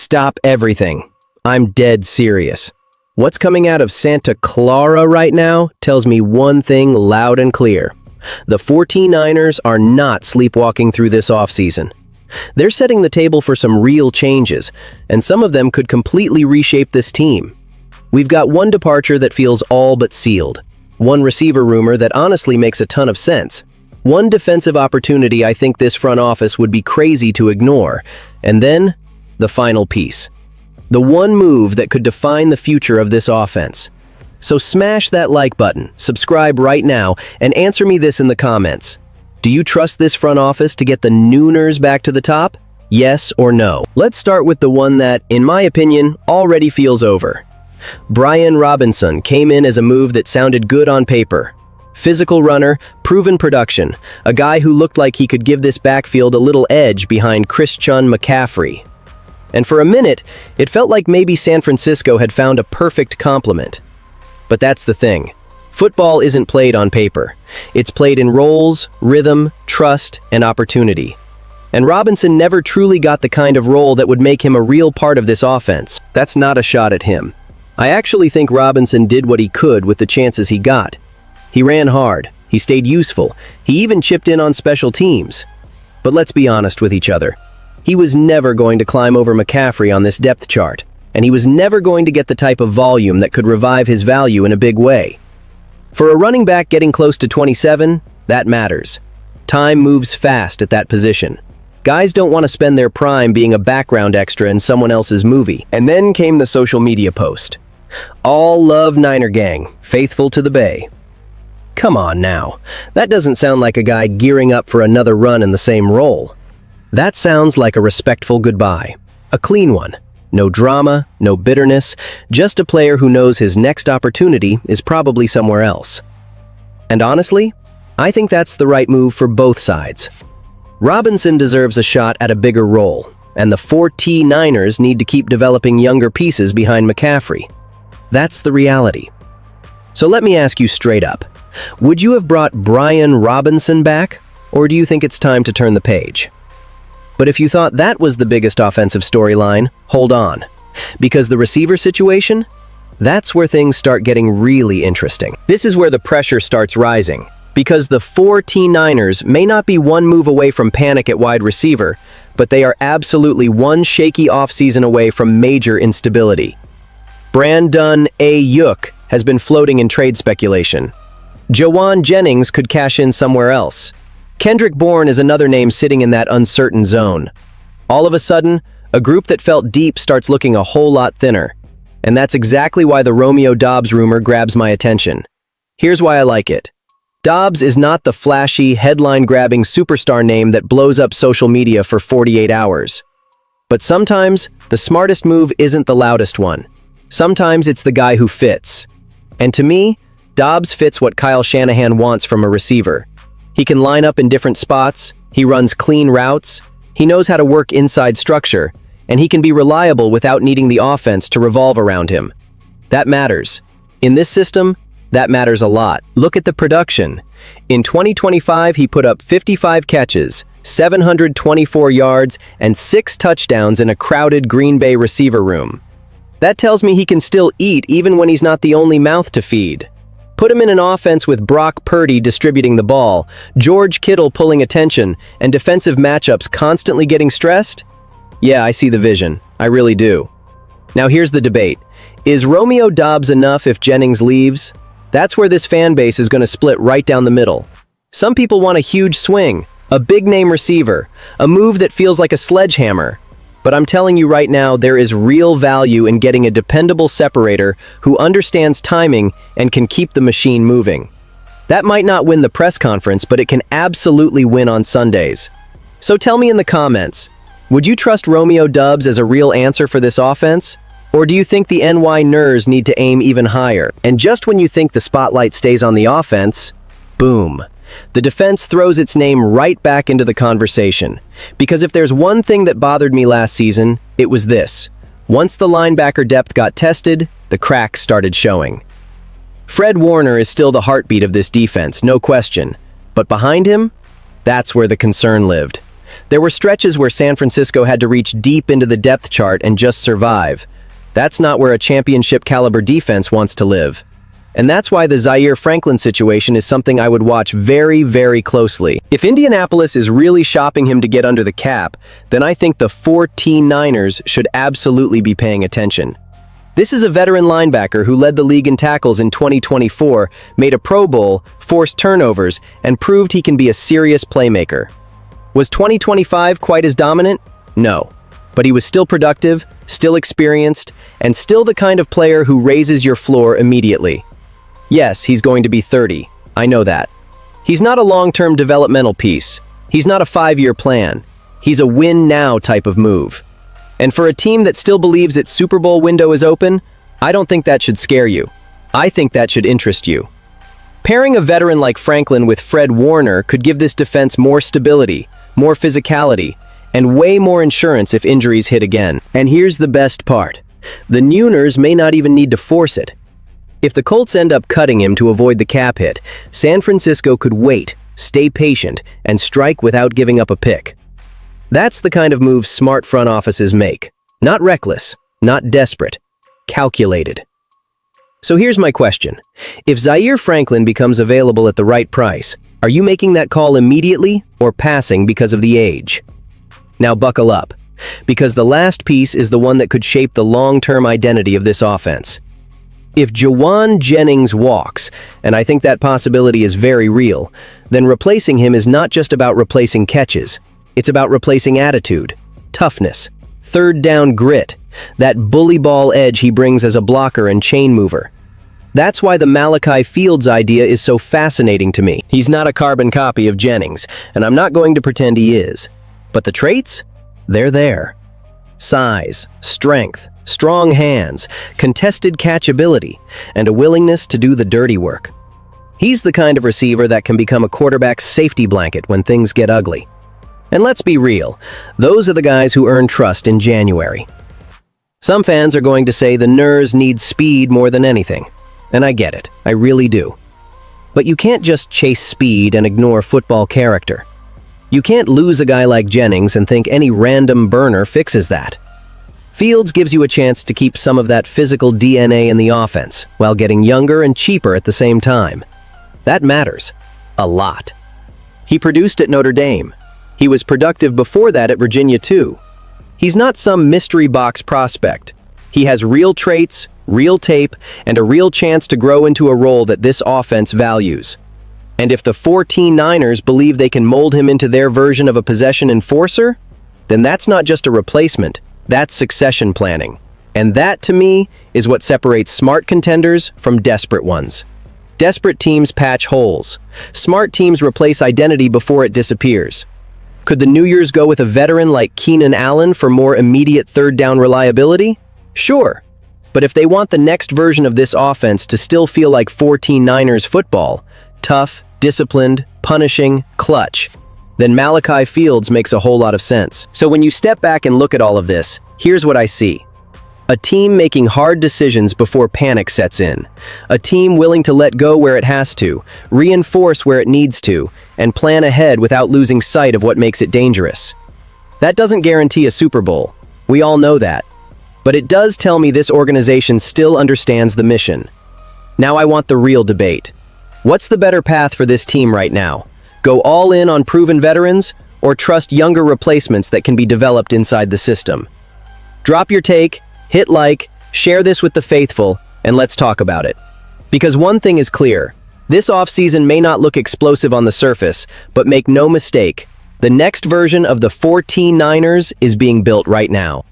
Stop everything. I'm dead serious. What's coming out of Santa Clara right now tells me one thing loud and clear. The 49ers are not sleepwalking through this offseason. They're setting the table for some real changes, and some of them could completely reshape this team. We've got one departure that feels all but sealed. One receiver rumor that honestly makes a ton of sense. One defensive opportunity I think this front office would be crazy to ignore. And then, the final piece. The one move that could define the future of this offense. So smash that like button, subscribe right now, and answer me this in the comments. Do you trust this front office to get the Nooners back to the top? Yes or no? Let's start with the one that, in my opinion, already feels over. Brian Robinson came in as a move that sounded good on paper. Physical runner, proven production, a guy who looked like he could give this backfield a little edge behind Christian McCaffrey. And for a minute, it felt like maybe San Francisco had found a perfect complement. But that's the thing. Football isn't played on paper. It's played in roles, rhythm, trust, and opportunity. And Robinson never truly got the kind of role that would make him a real part of this offense. That's not a shot at him. I actually think Robinson did what he could with the chances he got. He ran hard, he stayed useful, he even chipped in on special teams. But let's be honest with each other. He was never going to climb over McCaffrey on this depth chart, and he was never going to get the type of volume that could revive his value in a big way. For a running back getting close to 27, that matters. Time moves fast at that position. Guys don't want to spend their prime being a background extra in someone else's movie. And then came the social media post. All love Niner gang, faithful to the Bay. Come on now, that doesn't sound like a guy gearing up for another run in the same role. That sounds like a respectful goodbye, a clean one. No drama, no bitterness, just a player who knows his next opportunity is probably somewhere else. And honestly, I think that's the right move for both sides. Robinson deserves a shot at a bigger role, and the 49ers need to keep developing younger pieces behind McCaffrey. That's the reality. So let me ask you straight up. Would you have brought Brian Robinson back, or do you think it's time to turn the page? But if you thought that was the biggest offensive storyline, hold on. Because the receiver situation, that's where things start getting really interesting. This is where the pressure starts rising. Because the 49ers may not be one move away from panic at wide receiver, but they are absolutely one shaky offseason away from major instability. Brandon Ayuk has been floating in trade speculation. Jawan Jennings could cash in somewhere else. Kendrick Bourne is another name sitting in that uncertain zone. All of a sudden, a group that felt deep starts looking a whole lot thinner. And that's exactly why the Romeo Doubs rumor grabs my attention. Here's why I like it. Doubs is not the flashy, headline-grabbing superstar name that blows up social media for 48 hours. But sometimes, the smartest move isn't the loudest one. Sometimes it's the guy who fits. And to me, Doubs fits what Kyle Shanahan wants from a receiver. He can line up in different spots, he runs clean routes, he knows how to work inside structure, and he can be reliable without needing the offense to revolve around him. That matters. In this system, that matters a lot. Look at the production. In 2025, he put up 55 catches, 724 yards, and 6 touchdowns in a crowded Green Bay receiver room. That tells me he can still eat even when he's not the only mouth to feed. Put him in an offense with Brock Purdy distributing the ball, George Kittle pulling attention, and defensive matchups constantly getting stressed? Yeah, I see the vision. I really do. Now here's the debate. Is Romeo Doubs enough if Jennings leaves? That's where this fan base is going to split right down the middle. Some people want a huge swing, a big-name receiver, a move that feels like a sledgehammer. But I'm telling you right now, there is real value in getting a dependable separator who understands timing and can keep the machine moving. That might not win the press conference, but it can absolutely win on Sundays. So tell me in the comments, would you trust Romeo Doubs as a real answer for this offense? Or do you think the NY Ners need to aim even higher? And just when you think the spotlight stays on the offense, boom. The defense throws its name right back into the conversation. Because if there's one thing that bothered me last season, it was this. Once the linebacker depth got tested, the cracks started showing. Fred Warner is still the heartbeat of this defense, no question. But behind him, that's where the concern lived. There were stretches where San Francisco had to reach deep into the depth chart and just survive. That's not where a championship-caliber defense wants to live. And that's why the Zaire Franklin situation is something I would watch very, very closely. If Indianapolis is really shopping him to get under the cap, then I think the 49ers should absolutely be paying attention. This is a veteran linebacker who led the league in tackles in 2024, made a Pro Bowl, forced turnovers, and proved he can be a serious playmaker. Was 2025 quite as dominant? No. But he was still productive, still experienced, and still the kind of player who raises your floor immediately. Yes, he's going to be 30. I know that. He's not a long-term developmental piece. He's not a 5-year plan. He's a win-now type of move. And for a team that still believes its Super Bowl window is open, I don't think that should scare you. I think that should interest you. Pairing a veteran like Franklin with Fred Warner could give this defense more stability, more physicality, and way more insurance if injuries hit again. And here's the best part. The Niners may not even need to force it. If the Colts end up cutting him to avoid the cap hit, San Francisco could wait, stay patient, and strike without giving up a pick. That's the kind of move smart front offices make. Not reckless, not desperate, calculated. So here's my question. If Zaire Franklin becomes available at the right price, are you making that call immediately or passing because of the age? Now buckle up, because the last piece is the one that could shape the long-term identity of this offense. If Jauan Jennings walks, and I think that possibility is very real, then replacing him is not just about replacing catches. It's about replacing attitude, toughness, third down grit, that bully ball edge he brings as a blocker and chain mover. That's why the Malachi Fields idea is so fascinating to me. He's not a carbon copy of Jennings, and I'm not going to pretend he is. But the traits? They're there. Size, strength, strong hands, contested catchability, and a willingness to do the dirty work. He's the kind of receiver that can become a quarterback's safety blanket when things get ugly. And let's be real, those are the guys who earn trust in January. Some fans are going to say the Niners need speed more than anything. And I get it, I really do. But you can't just chase speed and ignore football character. You can't lose a guy like Jennings and think any random burner fixes that. Fields gives you a chance to keep some of that physical DNA in the offense, while getting younger and cheaper at the same time. That matters. A lot. He produced at Notre Dame. He was productive before that at Virginia too. He's not some mystery box prospect. He has real traits, real tape, and a real chance to grow into a role that this offense values. And if the 49ers believe they can mold him into their version of a possession enforcer, then that's not just a replacement, that's succession planning. And that, to me, is what separates smart contenders from desperate ones. Desperate teams patch holes. Smart teams replace identity before it disappears. Could the New Year's go with a veteran like Keenan Allen for more immediate third-down reliability? Sure. But if they want the next version of this offense to still feel like 49ers football, tough, disciplined, punishing, clutch, then Malachi Fields makes a whole lot of sense. So when you step back and look at all of this, here's what I see. A team making hard decisions before panic sets in. A team willing to let go where it has to, reinforce where it needs to, and plan ahead without losing sight of what makes it dangerous. That doesn't guarantee a Super Bowl. We all know that. But it does tell me this organization still understands the mission. Now I want the real debate. What's the better path for this team right now? Go all in on proven veterans, or trust younger replacements that can be developed inside the system? Drop your take, hit like, share this with the faithful, and let's talk about it. Because one thing is clear, this offseason may not look explosive on the surface, but make no mistake, the next version of the 49ers is being built right now.